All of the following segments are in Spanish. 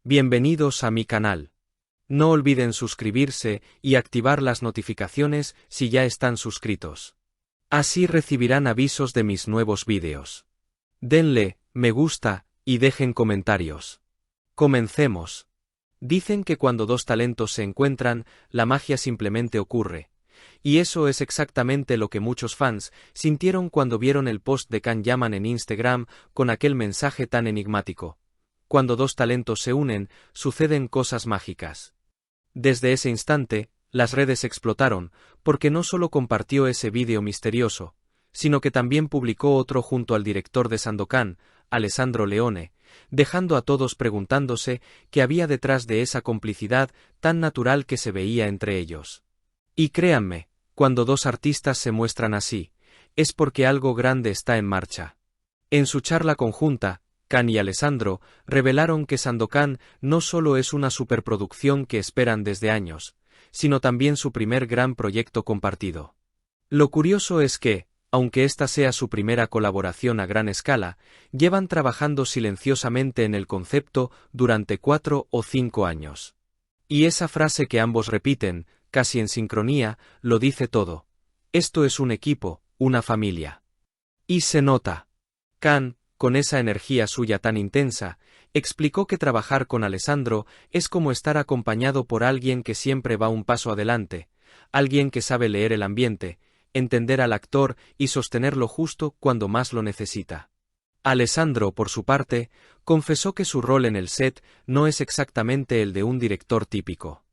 Bienvenidos a mi canal. No olviden suscribirse y activar las notificaciones si ya están suscritos. Así recibirán avisos de mis nuevos vídeos. Denle me gusta y dejen comentarios. Comencemos. Dicen que cuando dos talentos se encuentran, la magia simplemente ocurre. Y eso es exactamente lo que muchos fans sintieron cuando vieron el post de Can Yaman en Instagram con aquel mensaje tan enigmático. Cuando dos talentos se unen, suceden cosas mágicas. Desde ese instante, las redes explotaron, porque no solo compartió ese vídeo misterioso, sino que también publicó otro junto al director de Sandokan, Alessandro Leone, dejando a todos preguntándose qué había detrás de esa complicidad tan natural que se veía entre ellos. Y créanme, cuando dos artistas se muestran así, es porque algo grande está en marcha. En su charla conjunta, Can y Alessandro revelaron que Sandokan no solo es una superproducción que esperan desde años, sino también su primer gran proyecto compartido. Lo curioso es que, aunque esta sea su primera colaboración a gran escala, llevan trabajando silenciosamente en el concepto durante 4 o 5 años. Y esa frase que ambos repiten, casi en sincronía, lo dice todo. Esto es un equipo, una familia. Y se nota. Can, con esa energía suya tan intensa, explicó que trabajar con Alessandro es como estar acompañado por alguien que siempre va un paso adelante, alguien que sabe leer el ambiente, entender al actor y sostenerlo justo cuando más lo necesita. Alessandro, por su parte, confesó que su rol en el set no es exactamente el de un director típico.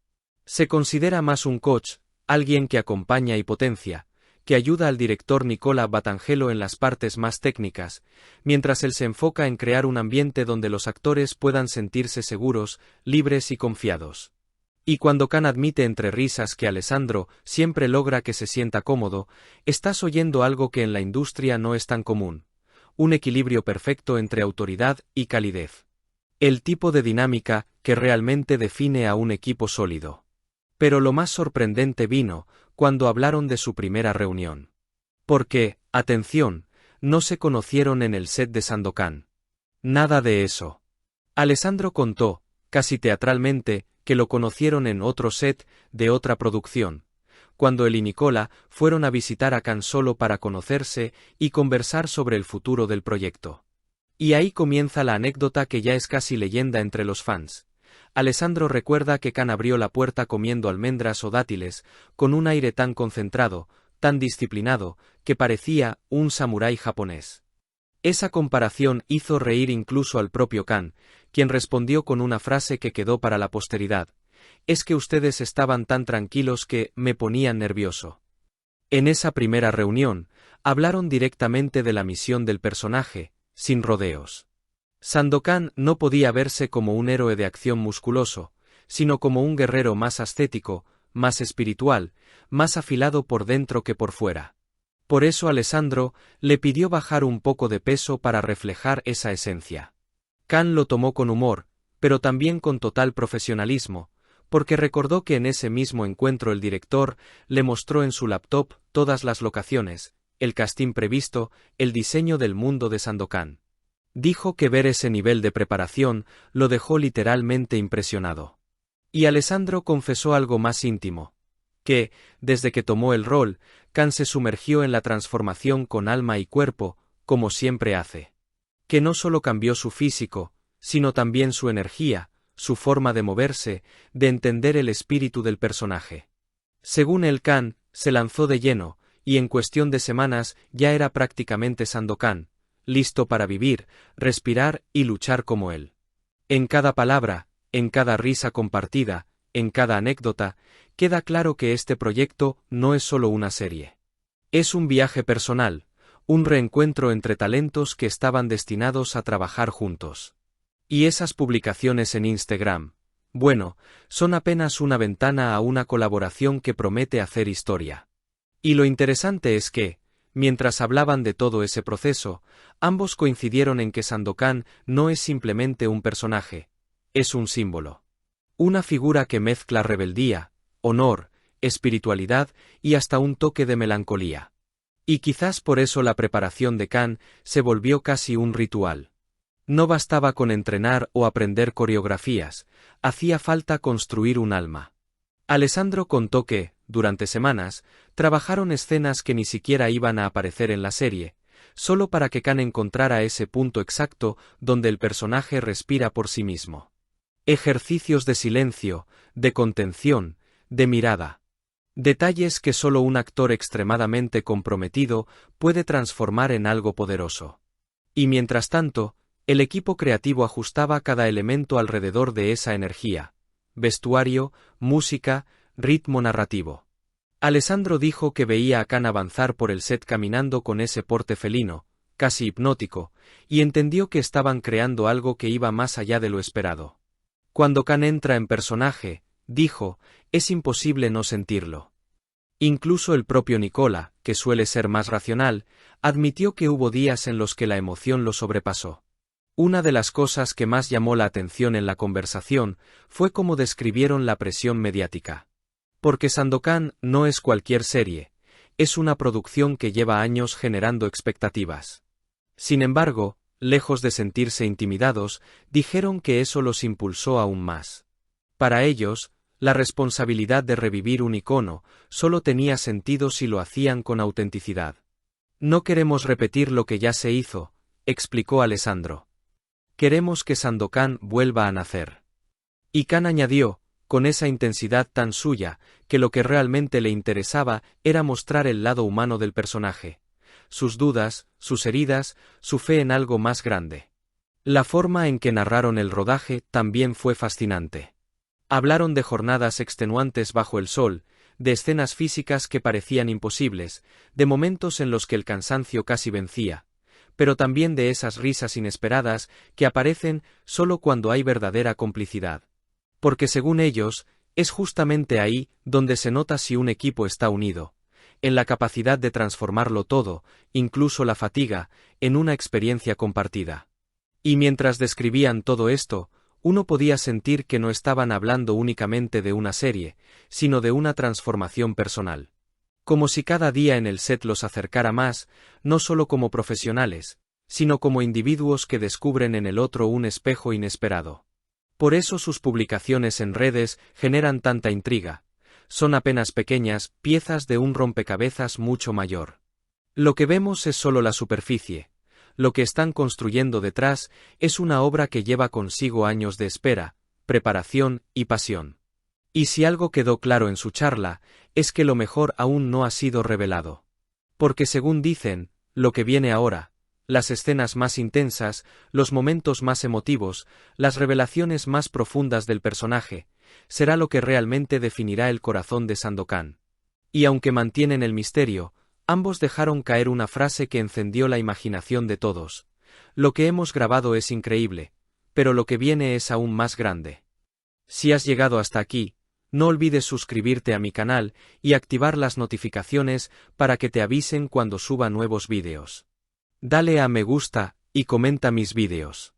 Se considera más un coach, alguien que acompaña y potencia, que ayuda al director Nicola Batangelo en las partes más técnicas, mientras él se enfoca en crear un ambiente donde los actores puedan sentirse seguros, libres y confiados. Y cuando Can admite entre risas que Alessandro siempre logra que se sienta cómodo, estás oyendo algo que en la industria no es tan común: un equilibrio perfecto entre autoridad y calidez. El tipo de dinámica que realmente define a un equipo sólido. Pero lo más sorprendente vino cuando hablaron de su primera reunión. Porque, atención, no se conocieron en el set de Sandokan. Nada de eso. Alessandro contó, casi teatralmente, que lo conocieron en otro set de otra producción, cuando él y Nicola fueron a visitar a Can solo para conocerse y conversar sobre el futuro del proyecto. Y ahí comienza la anécdota que ya es casi leyenda entre los fans. Alessandro recuerda que Can abrió la puerta comiendo almendras o dátiles, con un aire tan concentrado, tan disciplinado, que parecía un samurái japonés. Esa comparación hizo reír incluso al propio Can, quien respondió con una frase que quedó para la posteridad: «Es que ustedes estaban tan tranquilos que me ponían nervioso». En esa primera reunión, hablaron directamente de la misión del personaje, sin rodeos. Sandokan no podía verse como un héroe de acción musculoso, sino como un guerrero más ascético, más espiritual, más afilado por dentro que por fuera. Por eso Alessandro le pidió bajar un poco de peso para reflejar esa esencia. Can lo tomó con humor, pero también con total profesionalismo, porque recordó que en ese mismo encuentro el director le mostró en su laptop todas las locaciones, el casting previsto, el diseño del mundo de Sandokan. Dijo que ver ese nivel de preparación lo dejó literalmente impresionado. Y Alessandro confesó algo más íntimo: que, desde que tomó el rol, Can se sumergió en la transformación con alma y cuerpo, como siempre hace. Que no solo cambió su físico, sino también su energía, su forma de moverse, de entender el espíritu del personaje. Según él, Can se lanzó de lleno, y en cuestión de semanas ya era prácticamente Sandokan, listo para vivir, respirar y luchar como él. En cada palabra, en cada risa compartida, en cada anécdota, queda claro que este proyecto no es solo una serie. Es un viaje personal, un reencuentro entre talentos que estaban destinados a trabajar juntos. Y esas publicaciones en Instagram, bueno, son apenas una ventana a una colaboración que promete hacer historia. Y lo interesante es que, mientras hablaban de todo ese proceso, ambos coincidieron en que Sandokan no es simplemente un personaje, es un símbolo. Una figura que mezcla rebeldía, honor, espiritualidad y hasta un toque de melancolía. Y quizás por eso la preparación de Can se volvió casi un ritual. No bastaba con entrenar o aprender coreografías, hacía falta construir un alma. Alessandro contó que, durante semanas, trabajaron escenas que ni siquiera iban a aparecer en la serie, solo para que Khan encontrara ese punto exacto donde el personaje respira por sí mismo. Ejercicios de silencio, de contención, de mirada. Detalles que solo un actor extremadamente comprometido puede transformar en algo poderoso. Y mientras tanto, el equipo creativo ajustaba cada elemento alrededor de esa energía: vestuario, música, ritmo narrativo. Alessandro dijo que veía a Khan avanzar por el set caminando con ese porte felino, casi hipnótico, y entendió que estaban creando algo que iba más allá de lo esperado. Cuando Khan entra en personaje, dijo, es imposible no sentirlo. Incluso el propio Nicola, que suele ser más racional, admitió que hubo días en los que la emoción lo sobrepasó. Una de las cosas que más llamó la atención en la conversación fue cómo describieron la presión mediática. Porque Sandokan no es cualquier serie, es una producción que lleva años generando expectativas. Sin embargo, lejos de sentirse intimidados, dijeron que eso los impulsó aún más. Para ellos, la responsabilidad de revivir un icono solo tenía sentido si lo hacían con autenticidad. No queremos repetir lo que ya se hizo, explicó Alessandro. Queremos que Sandokan vuelva a nacer. Y Khan añadió, con esa intensidad tan suya, que lo que realmente le interesaba era mostrar el lado humano del personaje, sus dudas, sus heridas, su fe en algo más grande. La forma en que narraron el rodaje también fue fascinante. Hablaron de jornadas extenuantes bajo el sol, de escenas físicas que parecían imposibles, de momentos en los que el cansancio casi vencía, pero también de esas risas inesperadas que aparecen solo cuando hay verdadera complicidad. Porque según ellos, es justamente ahí donde se nota si un equipo está unido, en la capacidad de transformarlo todo, incluso la fatiga, en una experiencia compartida. Y mientras describían todo esto, uno podía sentir que no estaban hablando únicamente de una serie, sino de una transformación personal. Como si cada día en el set los acercara más, no solo como profesionales, sino como individuos que descubren en el otro un espejo inesperado. Por eso sus publicaciones en redes generan tanta intriga. Son apenas pequeñas piezas de un rompecabezas mucho mayor. Lo que vemos es solo la superficie. Lo que están construyendo detrás es una obra que lleva consigo años de espera, preparación y pasión. Y si algo quedó claro en su charla, es que lo mejor aún no ha sido revelado. Porque según dicen, lo que viene ahora, las escenas más intensas, los momentos más emotivos, las revelaciones más profundas del personaje, será lo que realmente definirá el corazón de Sandokan. Y aunque mantienen el misterio, ambos dejaron caer una frase que encendió la imaginación de todos. Lo que hemos grabado es increíble, pero lo que viene es aún más grande. Si has llegado hasta aquí, no olvides suscribirte a mi canal y activar las notificaciones para que te avisen cuando suba nuevos vídeos. Dale a me gusta y comenta mis vídeos.